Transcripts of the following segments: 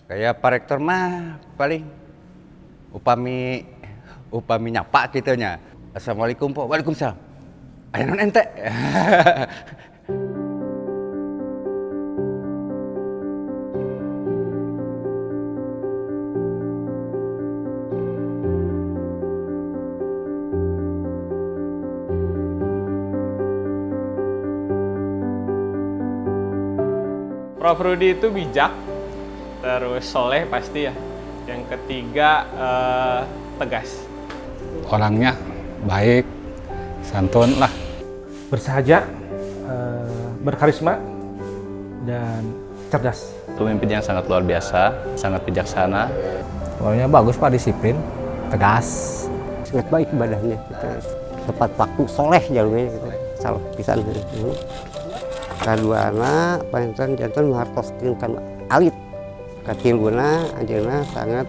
Kayak Pak Rektor mah paling upami nyapa kitanya. Assalamualaikum Pak. Waalaikumsalam. Aya non ente. Prof. Rudi itu bijak, terus soleh pasti ya. Yang ketiga tegas. Orangnya baik, santun lah. Bersahaja, berkarisma, dan cerdas. Pemimpin yang sangat luar biasa, sangat bijaksana. Orangnya bagus Pak, disiplin, tegas. Sangat baik ibadahnya, gitu. Tepat waktu, soleh jalurnya gitu. Salah pisan gitu. Kadua anak, panjang jantan menghartoskan kan alit. Katiluna, anjeunna sangat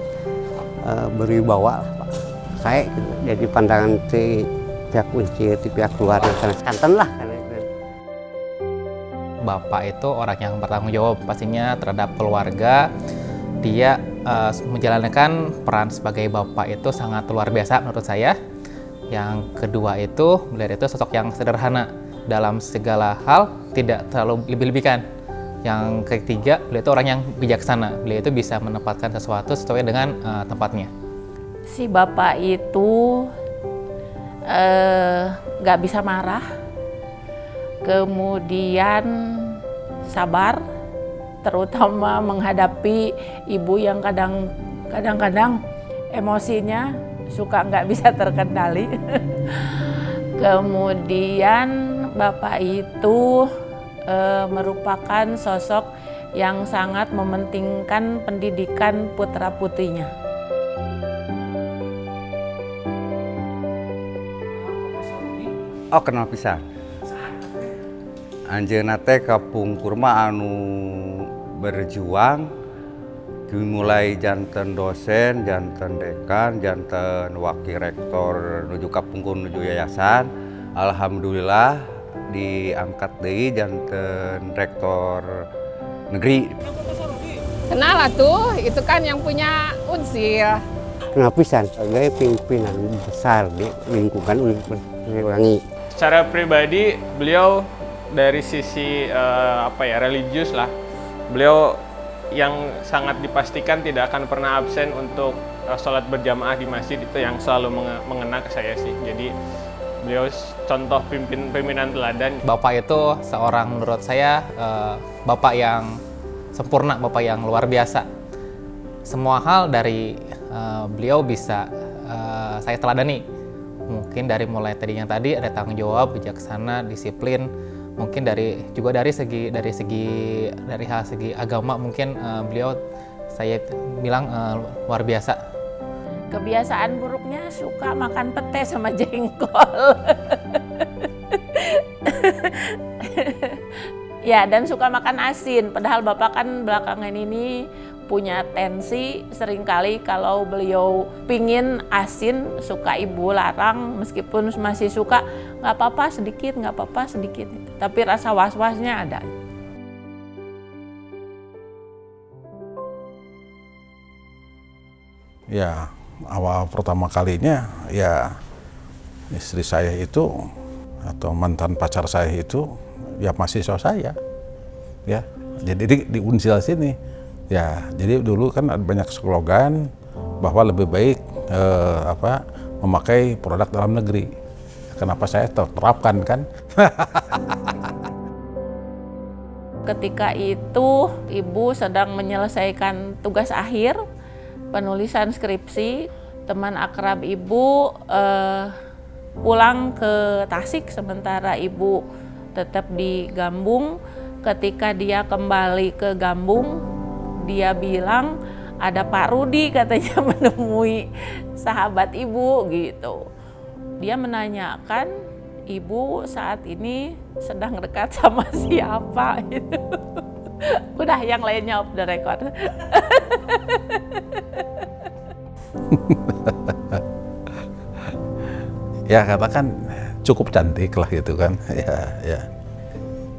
berwibawa lah Pak. Saya gitu. Jadi pandangan si pihak kunci, di pihak keluarga sangat kanten lah. Bapak itu orang yang bertanggung jawab pastinya terhadap keluarga. Dia menjalankan peran sebagai bapak itu sangat luar biasa menurut saya. Yang kedua itu, beliau itu sosok yang sederhana dalam segala hal, tidak terlalu lebih-lebihkan. Yang ketiga, beliau itu orang yang bijaksana. Beliau itu bisa menempatkan sesuatu sesuai dengan tempatnya. Si bapak itu nggak bisa marah, kemudian sabar, terutama menghadapi ibu yang kadang-kadang emosinya suka nggak bisa terkendali. Kemudian bapak itu merupakan sosok yang sangat mementingkan pendidikan putra-putrinya. Oh kenal pisan. Anjeunna teh kapungkur mah anu berjuang dimulai janten dosen, janten dekan, janten wakil rektor nuju kapungkur nuju yayasan. Alhamdulillah diangkat deui janten rektor negeri. Kenal lah tuh, itu kan yang punya Unsil. Kenal pisan sebagai pimpinan besar di lingkungan Uniwangi. Secara pribadi beliau dari sisi religius lah, beliau yang sangat dipastikan tidak akan pernah absen untuk sholat berjamaah di masjid, itu yang selalu mengena ke saya sih. Jadi beliau contoh pimpinan teladan. Bapak itu seorang menurut saya bapak yang sempurna, bapak yang luar biasa. Semua hal dari beliau bisa saya teladani. Mungkin dari mulai tadinya tadi ada tanggung jawab, bijaksana, disiplin. Mungkin dari segi agama mungkin beliau saya bilang luar biasa. Kebiasaan buruknya suka makan pete sama jengkol. Ya, dan suka makan asin. Padahal bapak kan belakangan ini punya tensi, seringkali kalau beliau pingin asin suka ibu larang, meskipun masih suka nggak apa-apa sedikit, tapi rasa was-wasnya ada. Ya, awal pertama kalinya ya istri saya itu atau mantan pacar saya itu ya mahasiswa saya. Ya, jadi di Unsil sini. Ya, jadi dulu kan ada banyak slogan bahwa lebih baik memakai produk dalam negeri. Kenapa saya terapkan kan? Ketika itu ibu sedang menyelesaikan tugas akhir, penulisan skripsi. Teman akrab ibu pulang ke Tasik, sementara ibu tetap di Gambung. Ketika dia kembali ke Gambung, dia bilang ada Pak Rudi katanya menemui sahabat ibu gitu. Dia menanyakan ibu saat ini sedang dekat sama siapa gitu. Udah yang lainnya off the record. Ya katakan cukup cantik lah gitu kan. Ya.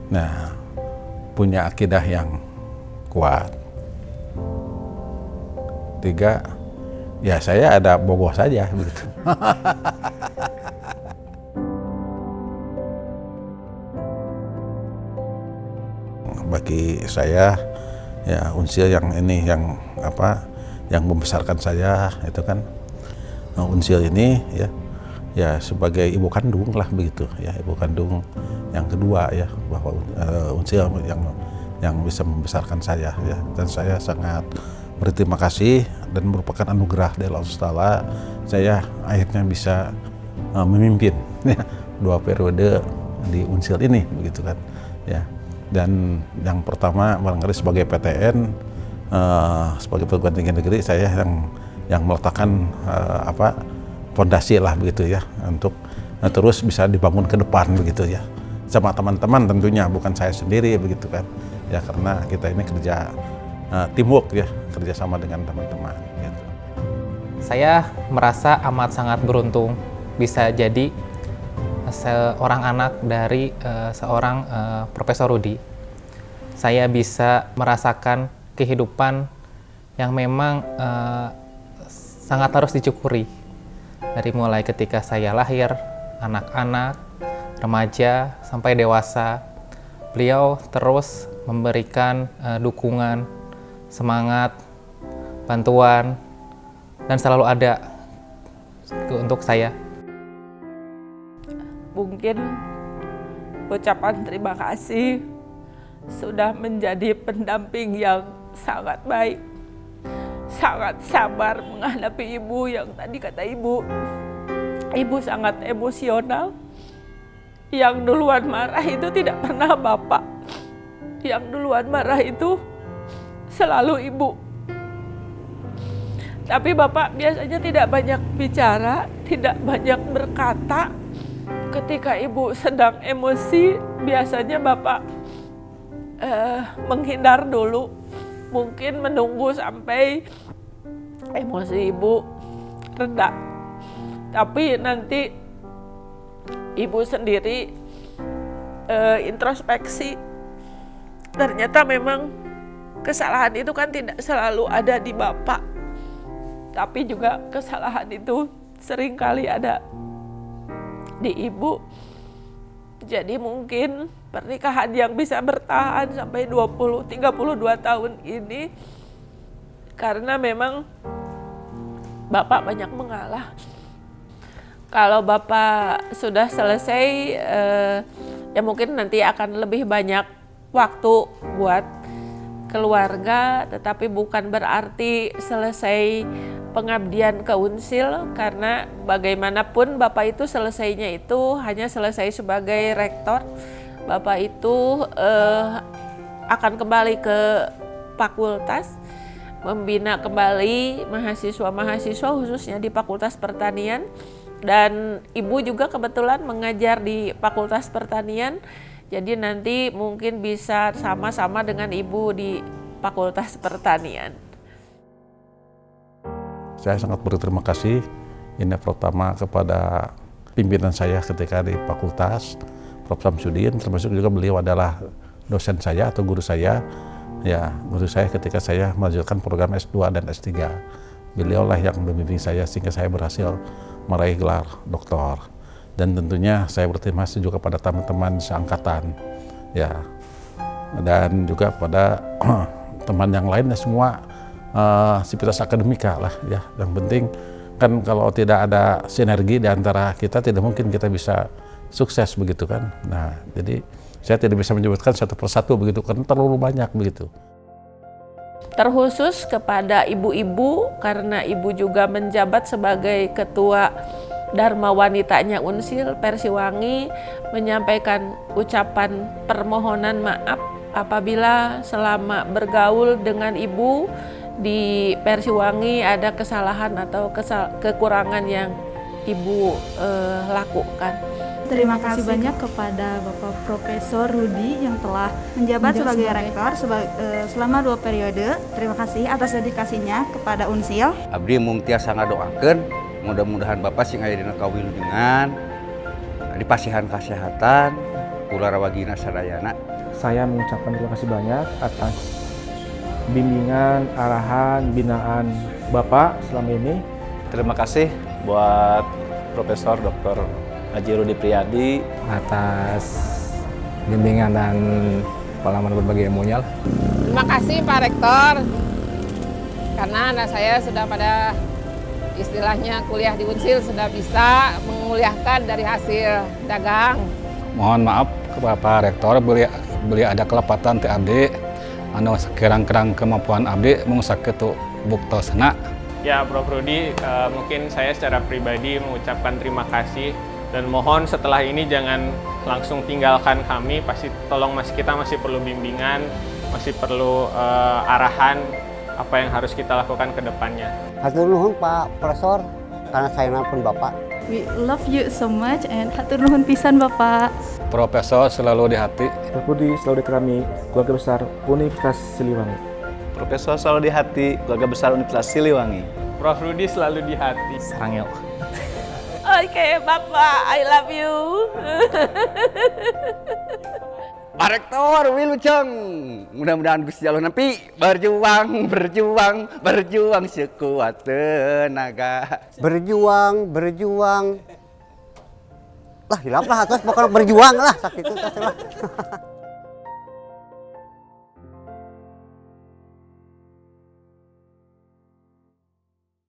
Nah, punya akidah yang kuat. tiga, ya saya ada bogoh saja begitu. Bagi saya ya Unsil yang ini yang membesarkan saya itu kan, Unsil ini ya sebagai ibu kandung lah begitu ya, ibu kandung yang kedua ya, bahwa Unsil yang bisa membesarkan saya ya, dan saya sangat berterima kasih dan merupakan anugerah dari Allah Taala saya akhirnya bisa memimpin ya, 2 periode di Unsil ini begitu kan ya. Dan yang pertama barangkali sebagai PTN, sebagai perguruan tinggi negeri, saya yang meletakkan fondasi lah begitu ya, untuk terus bisa dibangun ke depan begitu ya, sama teman-teman tentunya, bukan saya sendiri begitu kan ya, karena kita ini kerja teamwork ya, kerjasama dengan teman-teman gitu. Saya merasa amat sangat beruntung bisa jadi seorang anak dari seorang Profesor Rudi. Saya bisa merasakan kehidupan yang memang sangat harus dicukuri. Dari mulai ketika saya lahir, anak-anak, remaja, sampai dewasa, beliau terus memberikan dukungan, semangat, bantuan, dan selalu ada untuk saya. Mungkin ucapan terima kasih sudah menjadi pendamping yang sangat baik, sangat sabar menghadapi ibu yang tadi kata ibu sangat emosional. Yang duluan marah itu tidak pernah bapak, yang duluan marah itu selalu ibu. Tapi bapak biasanya tidak banyak bicara, tidak banyak berkata. Ketika ibu sedang emosi, biasanya bapak menghindar dulu, mungkin menunggu sampai emosi ibu reda. Tapi nanti ibu sendiri introspeksi, ternyata memang kesalahan itu kan tidak selalu ada di bapak, tapi juga kesalahan itu seringkali ada di ibu. Jadi mungkin pernikahan yang bisa bertahan sampai 32 tahun ini karena memang bapak banyak mengalah. Kalau bapak sudah selesai, ya mungkin nanti akan lebih banyak waktu buat keluarga, tetapi bukan berarti selesai pengabdian ke Unsil, karena bagaimanapun bapak itu selesainya itu hanya selesai sebagai rektor. Bapak itu akan kembali ke fakultas, membina kembali mahasiswa-mahasiswa khususnya di Fakultas Pertanian, dan ibu juga kebetulan mengajar di Fakultas Pertanian. Jadi nanti mungkin bisa sama-sama dengan ibu di Fakultas Pertanian. Saya sangat berterima kasih ini pertama kepada pimpinan saya ketika di fakultas, Prof. Samsudin, termasuk juga beliau adalah dosen saya atau guru saya. Ya, guru saya ketika saya melanjutkan program S2 dan S3. Beliaulah yang membimbing saya sehingga saya berhasil meraih gelar doktor. Dan tentunya saya berterima kasih juga pada teman-teman seangkatan, ya, dan juga pada teman yang lainnya semua sivitas akademika lah, ya. Yang penting kan kalau tidak ada sinergi di antara kita, tidak mungkin kita bisa sukses begitu kan. Nah, jadi saya tidak bisa menyebutkan satu persatu begitu, karena terlalu banyak begitu. Terkhusus kepada ibu-ibu, karena ibu juga menjabat sebagai ketua Dharma Wanitanya Unsil, Persiwangi menyampaikan ucapan permohonan maaf apabila selama bergaul dengan ibu di Persiwangi ada kesalahan atau kekurangan yang ibu lakukan. Terima kasih banyak kepada Bapak Profesor Rudi yang telah menjabat sebagai rektor selama 2 periode. Terima kasih atas dedikasinya kepada Unsil. Abdi mung tiasa ngadoakeun mudah-mudahan Bapak sing aya dina kawilujengan dipasihan kesehatan kula rawagina sadayana. Saya mengucapkan terima kasih banyak atas bimbingan, arahan, binaan Bapak selama ini. Terima kasih buat Profesor Dr. Haji Rudi Priadi atas bimbingan dan pengalaman berbagi ilmunya. Terima kasih Pak Rektor, karena anak saya sudah pada istilahnya kuliah di Unsil, sudah bisa menguliahkan dari hasil dagang. Mohon maaf kepada Pak Rektor, beliau ada kelepatan ti abdi, anu kerang-kerang kemampuan abdi mengusahakan tu buktosna. Ya, Prof. Rudi, mungkin saya secara pribadi mengucapkan terima kasih dan mohon setelah ini jangan langsung tinggalkan kami. Pasti tolong kita masih perlu bimbingan, masih perlu arahan apa yang harus kita lakukan ke depannya. Hatur nuhun Pak Profesor, karena saya nelpon Bapak. We love you so much and hatur nuhun pisan Bapak. Profesor selalu di hati. Prof. Rudi selalu di kami, keluarga besar Universitas Siliwangi. Profesor selalu di hati, keluarga besar Universitas Siliwangi. Prof. Rudi selalu di hati. Sarang yuk. Oke, Bapak, I love you. Pak Rektor, wilujeng. Mudah-mudahan Gusti Allah nanti berjuang sekuat tenaga. Berjuang. Lah, hilap lah atas pokoknya berjuang lah sakit itu.